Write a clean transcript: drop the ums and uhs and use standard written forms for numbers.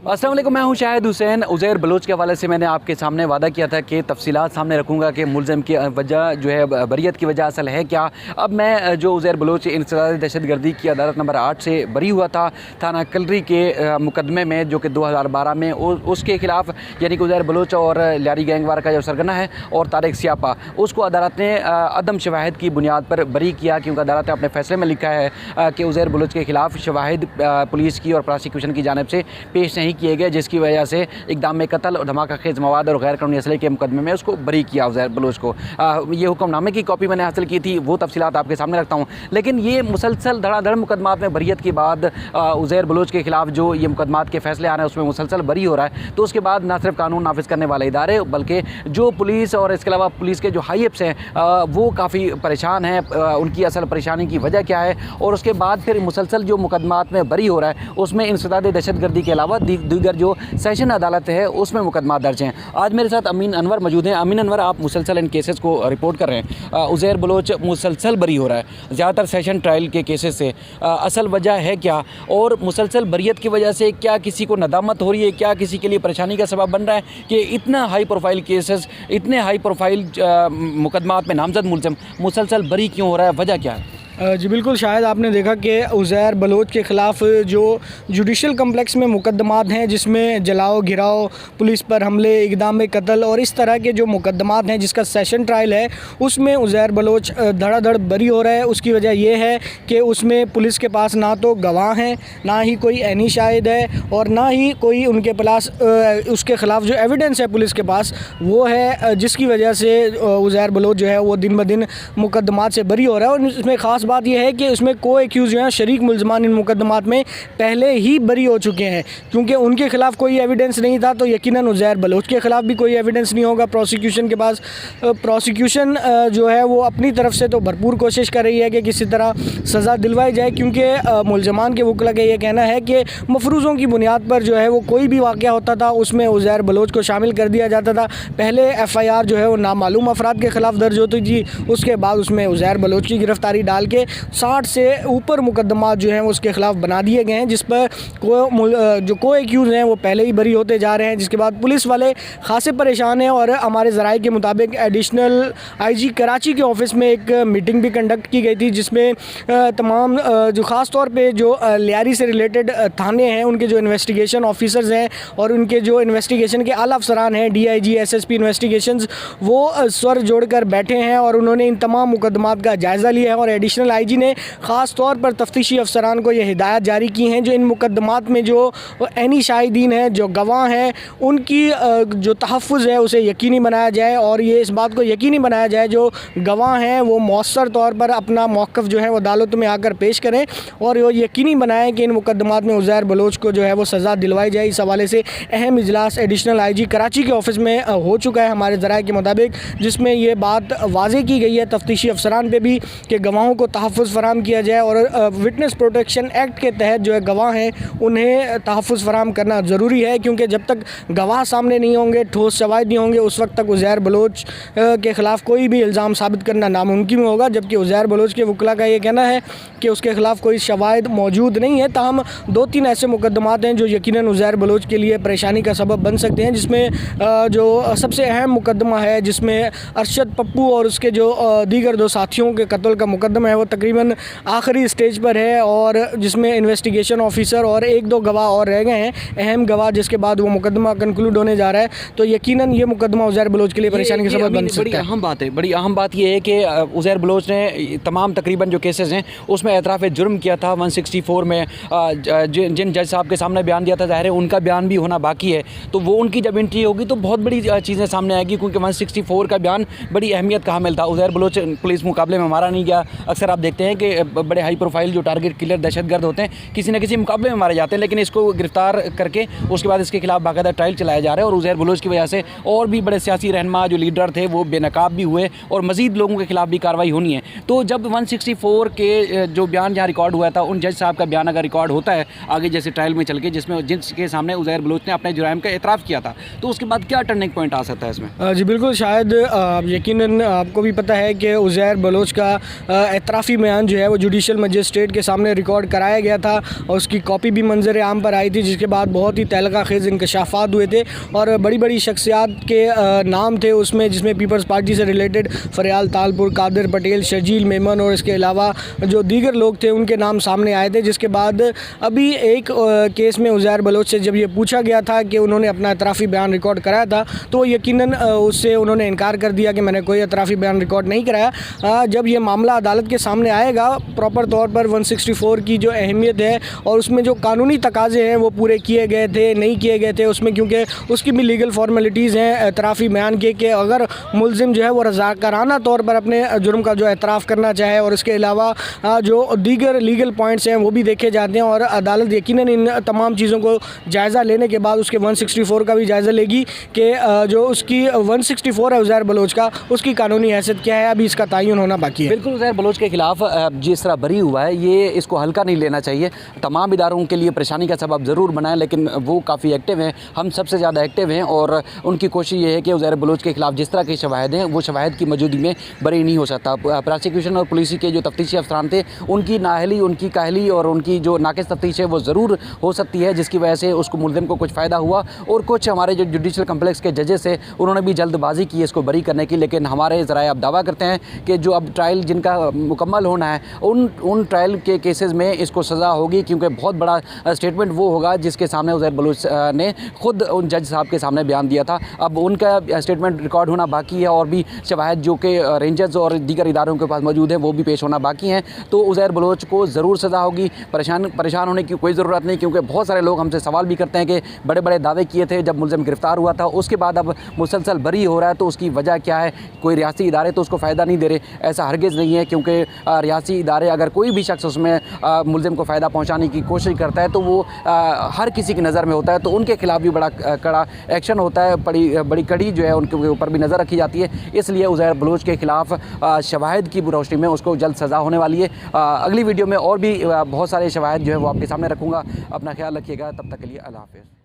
अस्सलाम वालेकुम, मैं हूं शाहिद हुसैन। उज़ैर बलोच के हवाले से मैंने आपके सामने वादा किया था कि तफसीलात सामने रखूंगा कि मुलज़म की वजह जो है बरियत की वजह असल है क्या। अब मैं जो उज़ैर बलोच इंसदाद दहशतगर्दी की अदालत नंबर 8 से बरी हुआ था थाना कलरी के मुकदमे में जो कि 2012 में उसके ख़िलाफ़ यानी कि उज़ैर बलोच और लियारी गैंगवार का जो सरगना है और तारिक सियापा, उसको अदालत ने अदम शवाहिद की बुनियाद पर बरी किया, क्योंकि अदालत ने अपने फ़ैसले में लिखा है कि उज़ैर बलोच के ख़िलाफ़ शवाहिद पुलिस की और प्रोसिक्यूशन की जानिब से पेश नहीं किए गए, जिसकी वजह से इक़दाम में कत्ल और धमाका खेज़ मवाद और गैर कानूनी असले के मुकदमे में उसको बरी किया उज़ैर बलोच को। ये हुक्मनामे की कॉपी मैंने हासिल की थी, वो तफसीलात आपके सामने रखता हूँ। लेकिन ये मुसलसल धड़ाधड़ मुकदमात में बरियत के बाद उज़ैर बलोच के ख़िलाफ़ जो ये मुकदमात के फ़ैसले आ रहे हैं उसमें मुसलसल बरी हो रहा है, तो उसके बाद ना सिर्फ कानून नाफिज करने वाले इदारे बल्कि जो पुलिस और इसके अलावा पुलिस के जो हाई अप्स हैं वो काफ़ी परेशान हैं। उनकी असल परेशानी की वजह क्या है, और उसके बाद फिर मुसलसल जो मुकदमात में बरी हो रहा है उसमें इंसदाद दहशतगर्दी के अलावा दीगर जो सेशन अदालत है उसमें मुकदमा दर्ज हैं। आज मेरे साथ अमीन अनवर मौजूद हैं। अमीन अनवर, आप मुसलसल इन केसेस को रिपोर्ट कर रहे हैं। उज़ैर बलोच मुसलसल बरी हो रहा है ज़्यादातर सेशन ट्रायल के केसेस से, असल वजह है क्या, और मुसलसल बरियत की वजह से क्या किसी को नदामत हो रही है, क्या किसी के लिए परेशानी का सबब बन रहा है कि इतना हाई प्रोफाइल केसेस, इतने हाई प्रोफाइल मुकदमात में नामजद मुलज़म मुसलसल बरी क्यों हो रहा है, वजह क्या है? जी बिल्कुल, शायद आपने देखा कि उज़ैर बलोच के ख़िलाफ़ जो जुडिशल कम्प्लेक्स में मुकदमात हैं जिसमें जलाओ गिराओ, पुलिस पर हमले, इक़दाम में कत्ल और इस तरह के जो मुकदमात हैं जिसका सेशन ट्रायल है उसमें उज़ैर बलोच धड़ाधड़ बरी हो रहा है। उसकी वजह यह है कि उसमें पुलिस के पास ना तो गवाह हैं, ना ही कोई ऐनी शाहिद है और ना ही कोई उनके पास उसके ख़िलाफ़ जो एविडेंस है पुलिस के पास वो है, जिसकी वजह से उज़ैर बलोच जो है वो दिन ब दिन मुकदमात से बरी हो रहा है। और इसमें ख़ास बात यह है कि उसमें को एक्यूज़ जो हैं शरीक मुलज़मान इन मुकदमात में पहले ही बरी हो चुके हैं, क्योंकि उनके ख़िलाफ़ कोई एविडेंस नहीं था तो यकीनन उज़ैर बलोच के ख़िलाफ़ भी कोई एविडेंस नहीं होगा। प्रोसिक्यूशन के पास प्रोसिक्यूशन जो है वो अपनी तरफ से तो भरपूर कोशिश कर रही है कि किसी तरह सज़ा दिलवाई जाए, क्योंकि मुलज़मान के वकला का ये कहना है कि मफरूज़ों की बुनियाद पर जो है वो कोई भी वाक़या होता था उसमें उज़ैर बलोच को शामिल कर दिया जाता था। पहले FIR जो है वो नामालूम अफराद के ख़िलाफ़ दर्ज होती थी, उसके बाद उसमें उज़ैर बलोच की गिरफ़्तारी डाल के 60 से ऊपर मुकदमात जो हैं उसके ख़िलाफ़ बना दिए गए हैं, जिस पर जो को एक्यूज़ हैं वो पहले ही बरी होते जा रहे हैं। जिसके बाद पुलिस वाले खासे परेशान हैं और हमारे ज़राए के मुताबिक एडिशनल IG कराची के ऑफ़िस में एक मीटिंग भी कंडक्ट की गई थी, जिसमें तमाम जो ख़ास तौर पे जो लियारी से रिलेटेड थाने हैं उनके जो इन्वेस्टिगेशन ऑफिसर्स हैं और उनके जो इन्वेस्टिगेशन के आला अफसरान हैं DIG SSP इन्वेस्टिगेशंस, वो स्वर जोड़कर बैठे हैं और उन्होंने इन तमाम मुकदमात का जायज़ा लिया है। और एडिशनल IG ने ख़ास तौर पर तफ्तीशी अफसरान को ये हिदायत जारी की हैं जो इन मुकदमात में जो ऐनी शाहिदीन हैं, जो गवाह हैं, उनकी जो तहफ़्फ़ुज़ है उसे यकीनी बनाया जाए और ये इस बात को यकीनी बनाया जाए जो गवाह हैं वो मौसर तौर पर अपना मौक़िफ़ जो है वो अदालत में आकर पेश करें और ये यकीनी बनाएं कि इन मुकदमात में उज़ैर बलोच को जो है वो सज़ा दिलवाई जाए। इस हवाले से अहम इजलास एडिशनल IG कराची के ऑफ़िस में हो चुका है हमारे ज़राए के मुताबिक, जिसमें ये बात वाज़ेह की गई है तफ्तीशी अफसरान पर भी कि गवाहों को तहफ़्फ़ुज़ फ़राहम किया जाए और विटनेस प्रोटेक्शन एक्ट के तहत जो है गवाह हैं उन्हें तहफ़्फ़ुज़ फ़राहम करना ज़रूरी है, क्योंकि जब तक गवाह सामने नहीं होंगे, ठोस शवाहिद नहीं होंगे, उस वक्त तक उज़ैर बलोच के ख़िलाफ़ कोई भी इल्ज़ाम साबित करना नामुमकिन होगा। जबकि उज़ैर बलोच के वकला का ये कहना है कि उसके ख़िलाफ़ कोई शवाहिद मौजूद नहीं है। ताहम 2-3 ऐसे मुकदमात हैं जो यकीनन उज़ैर बलोच के लिए परेशानी का सबब बन सकते हैं, जिसमें जो सबसे अहम मुकदमा है जिसमें अरशद पप्पू और उसके जो दीगर 2 साथियों के कत्ल का मुकदमा है वो तकरीबन आखिरी स्टेज पर है और जिसमें इन्वेस्टिगेशन ऑफिसर और 1-2 गवाह और रह गए हैं, अहम गवाह, जिसके बाद वो मुकदमा कंक्लूड होने जा रहा है। तो यकीनन ये मुकदमा उज़ैर बलोच के लिए परेशानी का सबब बन सकता है। बड़ी अहम बात है, बड़ी अहम बात ये है कि उज़ैर बलोच ने तमाम तकरीबन जो केसेस हैं उसमें एतराफ़ जुर्म किया था 164 में। जिन जज साहब के सामने बयान दिया था, ज़ाहिर है उनका बयान भी होना बाकी है, तो वो उनकी जब एंट्री होगी तो बहुत बड़ी चीज़ें सामने आएगी, क्योंकि 164 का बयान बड़ी अहमियत का हामिल था। उज़ैर बलोच पुलिस मुकाबले में मारा नहीं गया। अक्सर आप देखते हैं कि बड़े हाई प्रोफाइल जो टारगेट किलर दहशतगर्द होते हैं किसी न किसी मुकाबले में मारे जाते हैं, लेकिन इसको गिरफ्तार करके उसके बाद इसके खिलाफ बाकायदा ट्रायल चलाया जा रहा है। और उज़ैर बलोच की वजह से और भी बड़े सियासी रहनुमा जो लीडर थे वो बेनकाब भी हुए और मज़ीद लोगों के खिलाफ भी कार्रवाई होनी है। तो जब 164 के जो बयान जहाँ रिकॉर्ड हुआ था, उन जज साहब का बयान अगर रिकॉर्ड होता है आगे जैसे ट्रायल में चल के, जिसमें जिनके सामने उज़ैर बलोच ने अपने जुराइम का एतराफ़ किया था, तो उसके बाद क्या टर्निंग पॉइंट आ सकता है इसमें? जी बिल्कुल, शायद यकीनन आपको भी पता है कि उज़ैर बलोच का एतराफ़ एतराफ़ी बयान जो है वो जुडिशल मजिस्ट्रेट के सामने रिकॉर्ड कराया गया था और उसकी कॉपी भी मंजर आम पर आई थी, जिसके बाद बहुत ही तहलका खेज़ इंकशाफात हुए थे और बड़ी बड़ी शख्सियात के नाम थे उसमें, जिसमें पीपल्स पार्टी से रिलेटेड फरियाल तालपुर, कादिर पटेल, शर्जील मेमन और इसके अलावा जो दीगर लोग थे उनके नाम सामने आए थे। जिसके बाद अभी एक केस में उज़ैर बलोच से जब ये पूछा गया था कि उन्होंने अपना एतराफ़ी बयान रिकॉर्ड कराया था, तो यकीनन उससे उन्होंने इनकार कर दिया कि मैंने कोई एतराफ़ी बयान रिकॉर्ड नहीं कराया। जब ये मामला अदालत के सामने आएगा प्रॉपर तौर पर 164 की जो अहमियत है और उसमें जो कानूनी तकाज़े हैं वो पूरे किए गए थे नहीं किए गए थे उसमें, क्योंकि उसकी भी लीगल फॉर्मेलिटीज़ हैं एतराफ़ी बयान के कि अगर मुलजिम जो है वो रज़ाकाराना तौर पर अपने जुर्म का जो एतराफ़ करना चाहे और इसके अलावा जो दीगर लीगल पॉइंट्स हैं वो भी देखे जाते हैं और अदालत यकीनन इन तमाम चीज़ों को जायज़ा लेने के बाद उसके 164 का भी जायज़ा लेगी कि जो उसकी 164 है उज़ैर बलोच का, उसकी कानूनी हैसियत क्या है, अभी इसका तयन होना बाकी है। बिल्कुल, उज़ैर बलोच के खिलाफ जिस तरह बरी हुआ है ये इसको हल्का नहीं लेना चाहिए। तमाम इदारों के लिए परेशानी का सबब ज़रूर बनाए, लेकिन वो काफ़ी एक्टिव हैं, हम सबसे ज़्यादा एक्टिव हैं और उनकी कोशिश ये है कि उज़ैर बलोच के खिलाफ जिस तरह के शवाहिद हैं वो शवाहिद की मौजूदगी में बरी नहीं हो सकता। प्रोसिक्यूशन और पुलिस के जो तफ्तीशी अफसरान थे उनकी नाअहली, उनकी काहली और उनकी जो नाक़िस तफ्तीश है वो ज़रूर हो सकती है, जिसकी वजह से उसको मुलज़िम को कुछ फ़ायदा हुआ और कुछ हमारे जो जुडिशल कम्प्लेक्स के जजेस हैं उन्होंने भी जल्दबाजी की इसको बरी करने की। लेकिन हमारे ज़राए अब दावा करते हैं कि जो अब ट्रायल जिनका मुकम्मल होना है उन ट्रायल के केसेस में इसको सज़ा होगी, क्योंकि बहुत बड़ा स्टेटमेंट वो होगा जिसके सामने उज़ैर बलोच ने ख़ुद उन जज साहब के सामने बयान दिया था। अब उनका स्टेटमेंट रिकॉर्ड होना बाकी है और भी शवाहिद जो कि रेंजर्स और दीगर इदारों के पास मौजूद हैं वो भी पेश होना बाकी हैं। तो उज़ैर बलोच को ज़रूर सज़ा होगी, परेशान होने की कोई ज़रूरत नहीं, क्योंकि बहुत सारे लोग हमसे सवाल भी करते हैं कि बड़े बड़े दावे किए थे जब मुलज़िम गिरफ़्तार हुआ था, उसके बाद अब मुसलसल बरी हो रहा है, तो उसकी वजह क्या है? कोई रियासी इदारे तो उसको फ़ायदा नहीं दे रहे, ऐसा हरगिज़ नहीं है, क्योंकि रियासी इदारे अगर कोई भी शख्स उसमें मुलज़िम को फ़ायदा पहुँचाने की कोशिश करता है तो वो हर किसी की नज़र में होता है, तो उनके खिलाफ भी बड़ा कड़ा एक्शन होता है, बड़ी कड़ी जो है उनके ऊपर भी नज़र रखी जाती है। इसलिए उज़ैर बलोच के खिलाफ शवाहिद की रोशनी में उसको जल्द सज़ा होने वाली है। अगली वीडियो में और भी बहुत सारे शवाहिद जो है वो आपके सामने रखूँगा। अपना ख्याल रखिएगा, तब तक के लिए अल्लाह हाफ़िज़।